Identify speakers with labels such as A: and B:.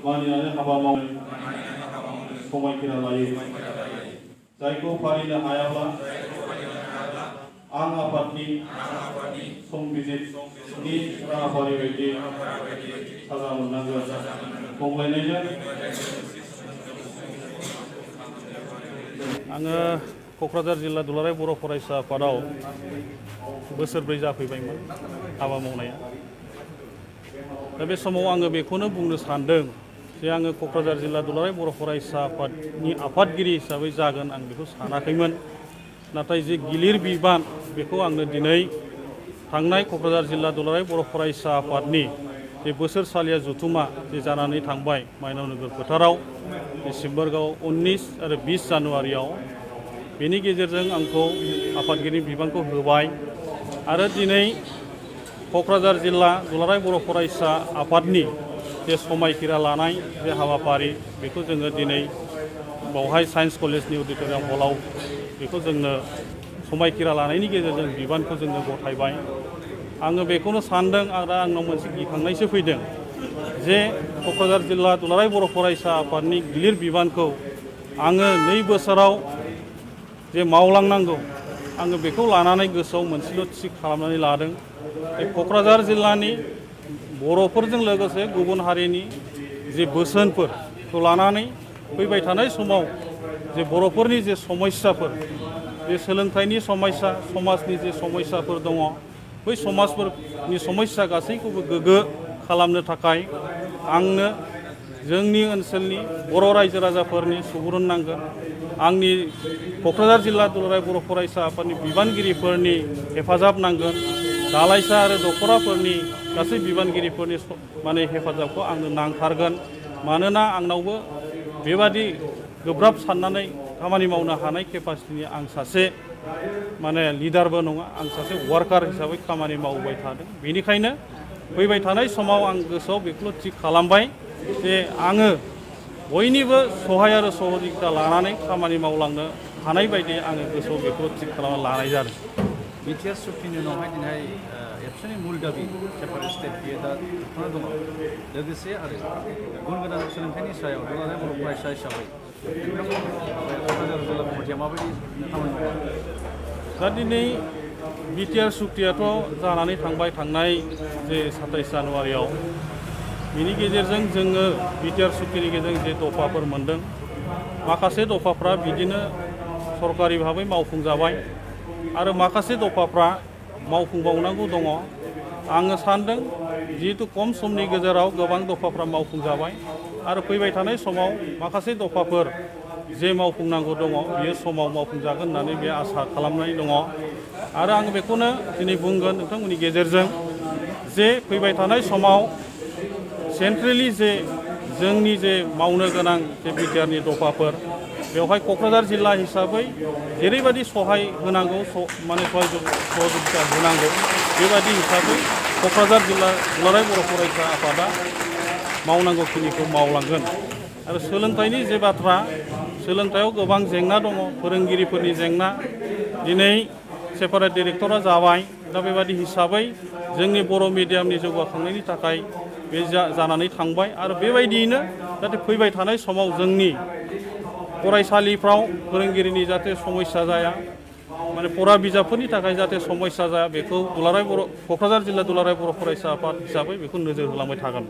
A: मानिनानै हाबा मावनो समायखिरा लायो जायखौ फालिनो हायाब्ला आं आफादनि संबिजितनि राहाफारि बायदि साजा मोननांगोन बुंलायनायजों आङो क'क्राझार जिल्ला दुलाराय बर' फरायसा आफादाव बोसोरब्रै जाफैबायमोन हाबा मावनाया। दा बे समाव आङो बेखौनो बुंनो सानदों जे आङो क'क्राझार जिल्ला दुलाराय बर' फरायसा आफादनि आफादगिरि हिसाबै जागोन आं बेखौ सानाखैमोन। नाथाय जे गिलिर बिबान बेखौ आंनो दिनै थांनाय क'क्राझार जिल्ला दुलाराय बर' फरायसा आफादनि जे बोसोरसालिया जथुमा जे जानानै थांबाय माइनाव नोगोर फोथाराव डिसेम्बराव 19 आरो 20 जानुवारियाव बेनि गेजेरजों आंखौ आफादगिरि बिबानखौ होबाय आरो दिनै क'क्राझार जिल्ला दुलाराय बर' फरायसा आफादनि जे समायखिरा लानाय जे हाबाफारि बेखौ जोङो दिनै बावहाय साइन्स कलेजनि अडिट'रियाम हलाव बेखौ जोंनो समायखिरा लानायनि गेजेरजों बिबानखौ जोंनो गथायबाय। आङो बेखौनो सानदों आरो आंनाव मोनसे गिखांनायसो फैदों जे क'क्राझार जिल्ला दुलाराय बर' फरायसा आफादनि गिलिर बिबानखौ आङो 2 बोसोराव जे मावलांनांगौ आङो बेखौ लानानै गोसोआव मोनसेल' थि खालामनानै लादों जे क'क्राझार जिल्लानि बर'फोरजों लोगोसे गुबुन हारिनि जे बोसोनफोरखौ लानानै फैबाय थानाय समाव जे बर'फोरनि जे समस्याफोर जे सोलोंथाइनि समस्या समाजनि जे समस्याफोर दङ बै समाजफोरनि समस्या गासैखौबो गोग्गो खालामनो थाखाय आंनो जोंनि ओनसोलनि बर' रायजो राजाफोरनि सुबुरुन नांगोन। आंनि क'क्राझार जिल्ला दुलाराय बर' फरायसा आफादनि बिबानगिरिफोरनि हेफाजाब नांगोन। दालाइसा आरो दख'राफोरनि गासै बिबानगिरिफोरनि हेफाजाबखौ आंनो नांथारगोन। मानोना आंनावबो बेबादि गोब्राब साननानै खामानि मावनो हानाय केपासिटिनि आं सासे लिडारबो नङा, आं सासे वार्कार हिसाबै खामानि मावबाय थादों। बेनिखायनो फैबाय थानाय समाव आं गोसोआव बेखौल' थि खालामबाय जे आङो बयनिबो सहाय आरो सहजिता लानानै खामानि मावलांनो हानाय बायदि आङो गोसोआव बेखौल' थि खालामना लानाय जादों।
B: बिटिआर सुक्तिनि उनावहाय दिनै एबसुनि मुल दाबि सेपारेट स्टेट बियो दा थांना दङ। लोगोसे आरो गुन गोनां सोलोंथाइनि सायाव दुलाराय बर' फरायसा हिसाबै क'क्राझार जिल्ला कमिटिया माबायदि खामानि मावो?
A: दा दिनै बिटिआर सुक्तियाथ' जानानै थांबाय थांनाय जे 27 जानुवारियाव बिनि गेजेरजों जोङो बिटिआर सुक्तिनि गेजेरजों जे दफाफोर मोनदों माखासे दफाफ्रा बिदिनो सरकारि भाबै मावफुंजाबाय आरो माखासे दफाफ्रा मावफुंबावनांगौ दङ। आङो सानदों जिहेतु खम समनि गेजेराव गोबां दफाफ्रा मावफुंजाबाय आरो फैबाय थानाय समाव माखासे दफाफोर जे मावफुंनांगौ दङ बियो समाव मावफुंजागोन होननानै बे आसा खालामनाय दङ। आरो आं बेखौनो दिनै बुंगोन नोंथांमोननि गेजेरजों जे फैबाय थानाय समाव सेन्ट्रेलि जे जोंनि जे मावनो गोनां जे बिटिआरनि दफाफोर बेवहाय क'क्राझार जिल्ला हिसाबै जेरैबायदि सहाय होनांगौ सहजुगिता होनांगौ बेबायदि हिसाबै क'क्राझार जिल्ला दुलाराय बर' फरायसा आफादा मावनांगौखिनिखौ मावलांगोन। आरो सोलोंथाइनि जे बाथ्रा सोलोंथाइयाव गोबां जेंना दङ, फोरोंगिरिफोरनि जेंना। दिनै सेपारेट डिरेक्टरा जाबाय, दा बेबादि हिसाबै जोंनि बर' मिडियामनि जौगाखांनायनि थाखाय बे जानानै थांबाय आरो बेबायदियैनो जाहाथे फैबाय थानाय समाव जोंनि फरायसालिफ्राव फोरोंगिरिनि जाहाथे समस्या जाया, फरा बिजाबफोरनि थाखाय जाहाथे समस्या जाया बेखौ क'क्राझार जिल्ला दुलाराय बर' फरायसा आफाद हिसाबै बेखौ नोजोर होलांबाय थागोन।